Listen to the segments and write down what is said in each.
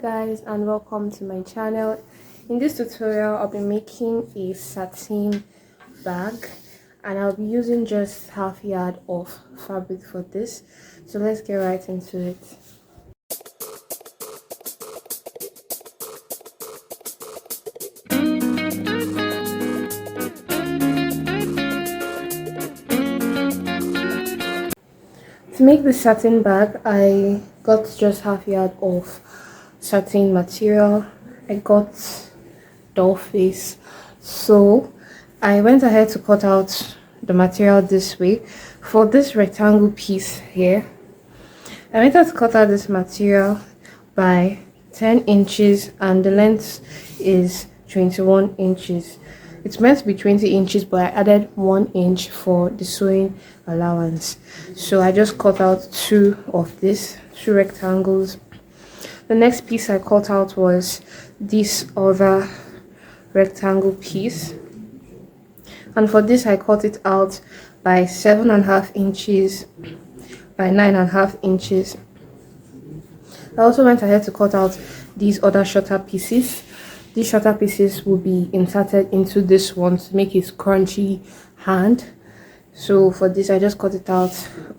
guys, and welcome to my channel. In this tutorial I'll be making a satin bag, and I'll be using just half yard of fabric for this. So let's get right into it. To make this satin bag, I got just half yard of satin material. I got doll face, so I went ahead to cut out the material this way. For this rectangle piece here, I went ahead to cut out this material by 10 inches, and the length is 21 inches. It's meant to be 20 inches, but I added 1 inch for the sewing allowance. So I just cut out two rectangles. The next piece I cut out was this other rectangle piece, and for this I cut it out by 7.5 inches by 9.5 inches. I also went ahead to cut out these other shorter pieces. These shorter pieces will be inserted into this one to make it crunchy hand. So for this I just cut it out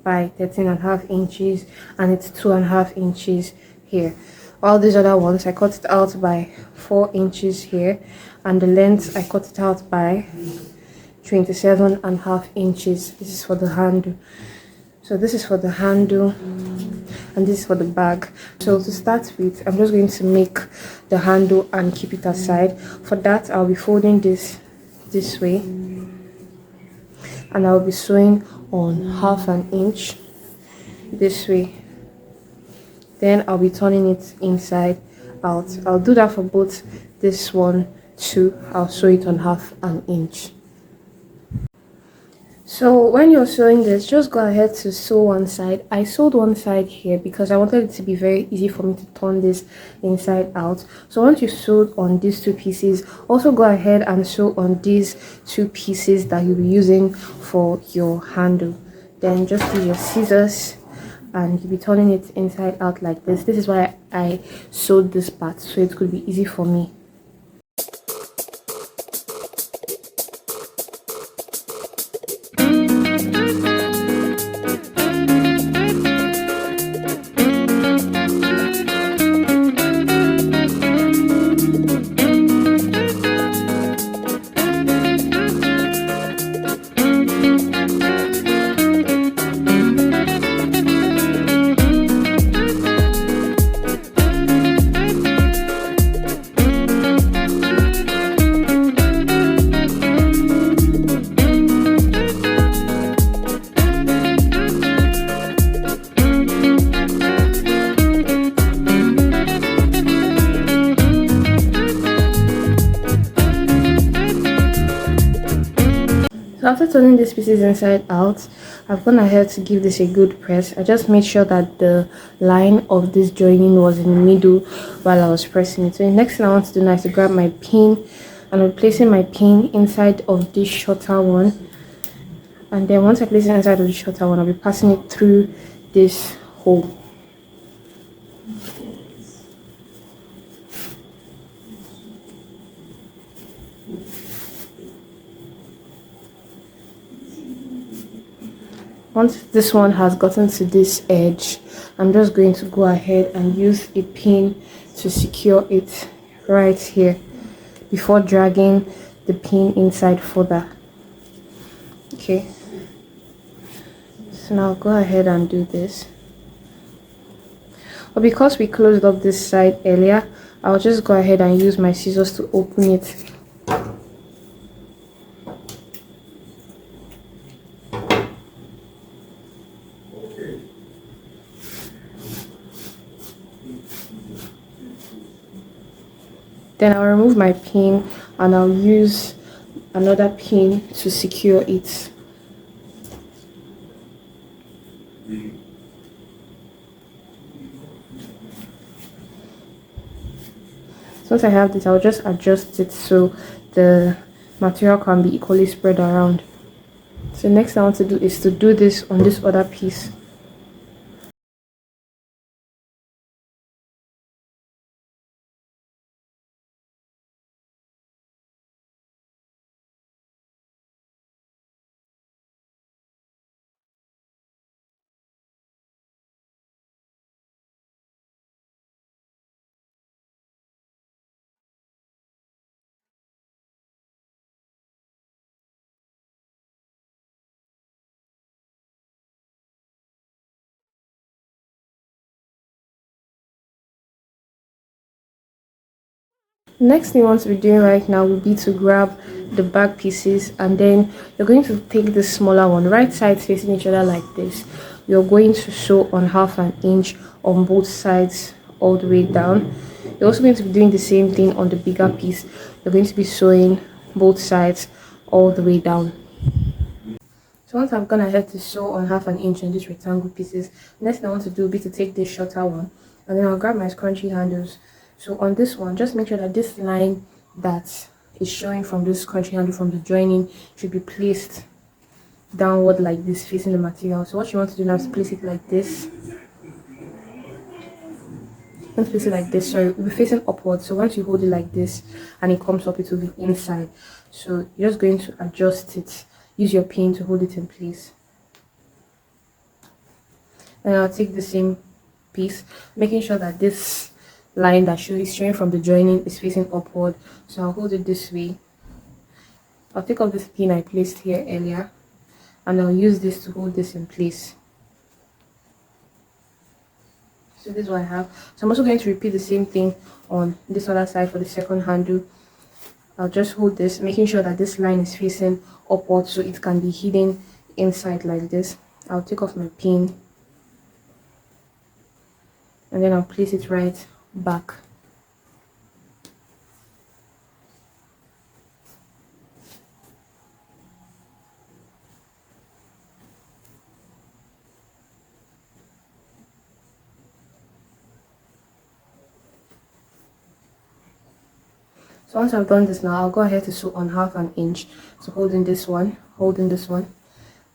by 13.5 inches, and it's 2.5 inches here. All these other ones I cut it out by 4 inches here, and the length I cut it out by 27.5 inches. This is for the handle. So this is for the handle, and this is for the bag. So to start with, I'm just going to make the handle and keep it aside. For that, I'll be folding this way, and I'll be sewing on 1/2 inch this way. Then I'll be turning it inside out. I'll do that for both this one too. I'll sew it on 1/2 inch. So when you're sewing this, just go ahead to sew one side. I sewed one side here because I wanted it to be very easy for me to turn this inside out. So once you sewed on these two pieces, also go ahead and sew on these two pieces that you'll be using for your handle. Then just use your scissors, and you'll be turning it inside out like this. This is why I sewed this part, so it could be easy for me. So after turning these pieces inside out, I've gone ahead to give this a good press. I just made sure that the line of this joining was in the middle while I was pressing it. So the next thing I want to do now is to grab my pin, and I'm placing my pin inside of this shorter one. And then once I place it inside of the shorter one, I'll be passing it through this hole. Once this one has gotten to this edge, I'm just going to go ahead and use a pin to secure it right here before dragging the pin inside further. Okay, so now go ahead and do this. But because we closed up this side earlier, I'll just go ahead and use my scissors to open it. Then I'll remove my pin, and I'll use another pin to secure it. So once I have this, I'll just adjust it so the material can be equally spread around. So next thing I want to do is to do this on this other piece. Next thing you want to be doing right now will be to grab the back pieces, and then you're going to take the smaller one, right sides facing each other like this. You're going to sew on 1/2 inch on both sides all the way down. You're also going to be doing the same thing on the bigger piece. You're going to be sewing both sides all the way down. So once I've gone ahead to sew on 1/2 inch on these rectangle pieces, next thing I want to do will be to take this shorter one, and then I'll grab my scrunchie handles. So on this one, just make sure that this line that is showing from this scrunchie handle from the joining should be placed downward like this, facing the material. So what you want to do now is place it like this. Don't place it like this, sorry, it will be facing upward. So once you hold it like this and it comes up, it will be inside. So you're just going to adjust it. Use your pin to hold it in place. And I'll take the same piece, making sure that this line that is showing from the joining is facing upward. So I'll hold it this way. I'll take off this pin I placed here earlier, and I'll use this to hold this in place. So this is what I have. So I'm also going to repeat the same thing on this other side for the second handle. I'll just hold this, making sure that this line is facing upward so it can be hidden inside like this. I'll take off my pin, and then I'll place it right back. So once I've done this now, I'll go ahead to sew on 1/2 inch. So holding this one,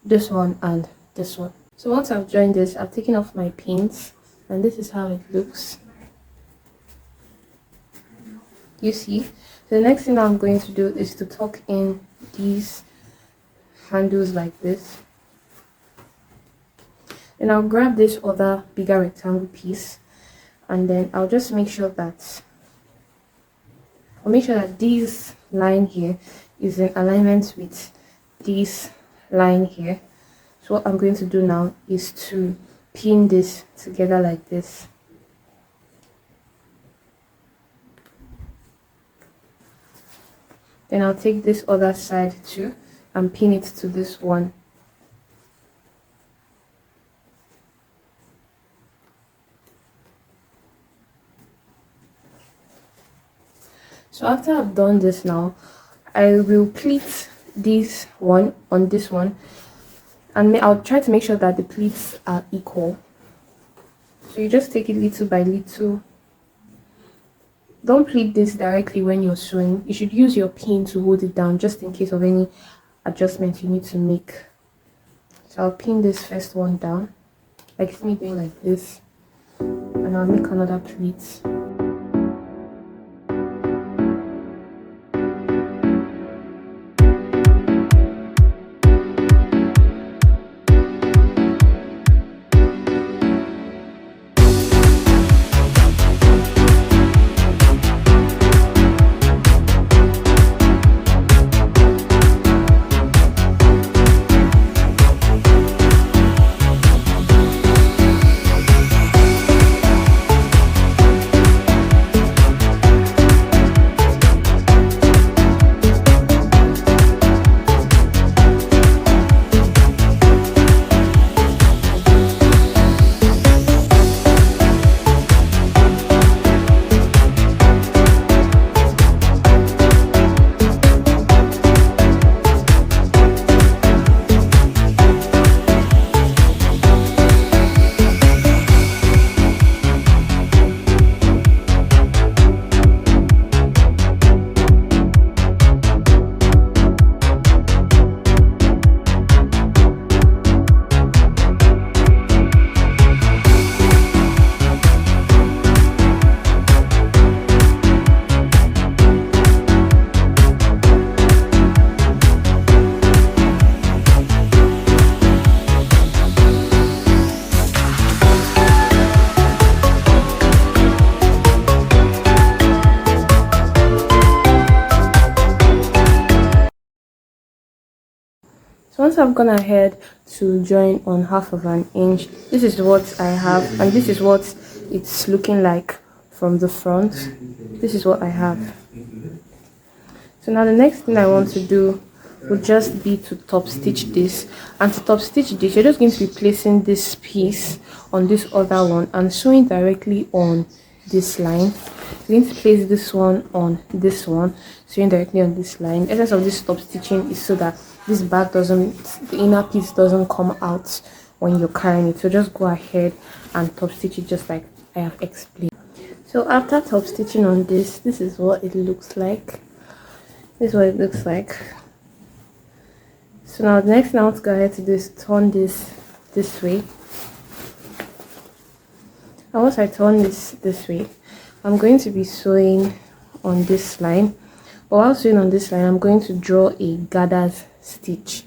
this one, and this one. So once I've joined this, I've taken off my pins, and this is how it looks. You see? So the next thing I'm going to do is to tuck in these handles like this. Then I'll grab this other bigger rectangle piece, and then I'll just make sure that this line here is in alignment with this line here. So what I'm going to do now is to pin this together like this. Then I'll take this other side too and pin it to this one. So after I've done this now, I will pleat this one on this one, and I'll try to make sure that the pleats are equal. So you just take it little by little. Don't pleat this directly when you're sewing. You should use your pin to hold it down just in case of any adjustments you need to make. So I'll pin this first one down, like see me doing like this, and I'll make another pleat. Once I've gone ahead to join on 1/2 inch, this is what I have, and this is what it's looking like from the front. This is what I have. So now the next thing I want to do would just be to top stitch this. And to top stitch this, you're just going to be placing this piece on this other one and sewing directly on this line. You're going to place this one on this one, sewing directly on this line. The essence of this top stitching is so that this bag doesn't, the inner piece doesn't come out when you're carrying it. So just go ahead and top stitch it just like I have explained. So after top stitching on this is what it looks like. This is what it looks like. So now the next thing I want to go ahead to do is turn this way. And once I turn this way, I'm going to be sewing on this line. But while sewing on this line, I'm going to draw a gathered stitch.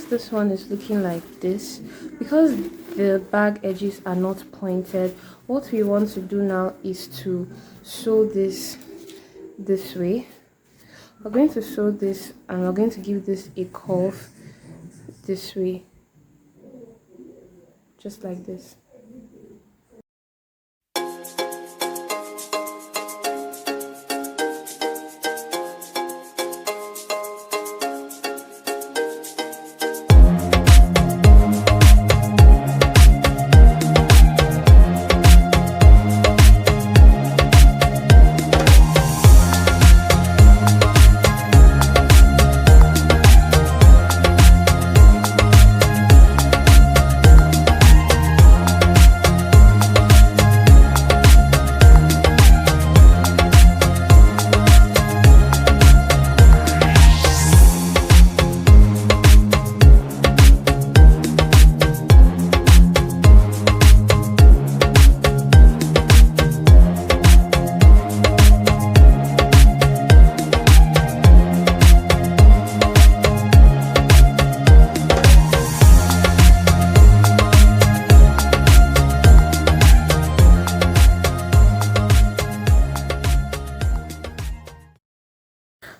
This one is looking like this. Because the bag edges are not pointed, what we want to do now is to sew this way. We're going to sew this and we're going to give this a curve this way, just like this.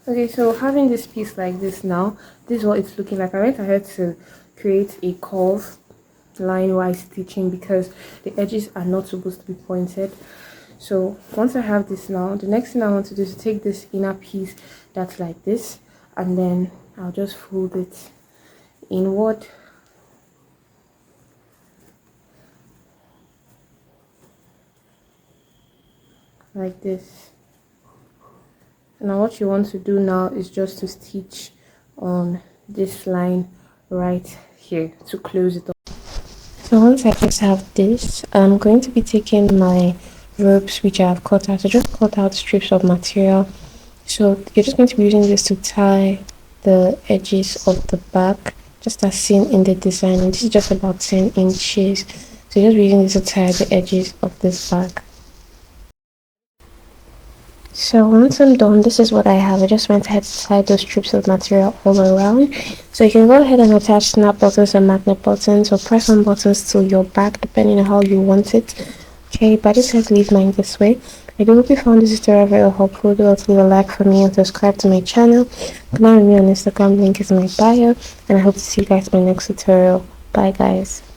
Okay, so having this piece like this now, this is what it's looking like. I went ahead to create a curve line while stitching because the edges are not supposed to be pointed. So once I have this now, the next thing I want to do is to take this inner piece that's like this, and then I'll just fold it inward like this. And now what you want to do now is just to stitch on this line right here to close it up. So once I just have this, I'm going to be taking my ropes which I have cut out. So just cut out strips of material. So you're just going to be using this to tie the edges of the back, just as seen in the design. And this is just about 10 inches. So you're just using this to tie the edges of this bag. So once I'm done, this is what I have. I just went ahead to tie those strips of material all around. So you can go ahead and attach snap buttons and magnet buttons or press on buttons to your back depending on how you want it. Okay, but I just have to leave mine this way. I do hope you found this tutorial very helpful. Do leave a like for me and subscribe to my channel. Connect with me on Instagram, link is in my bio, and I hope to see you guys in my next tutorial. Bye guys.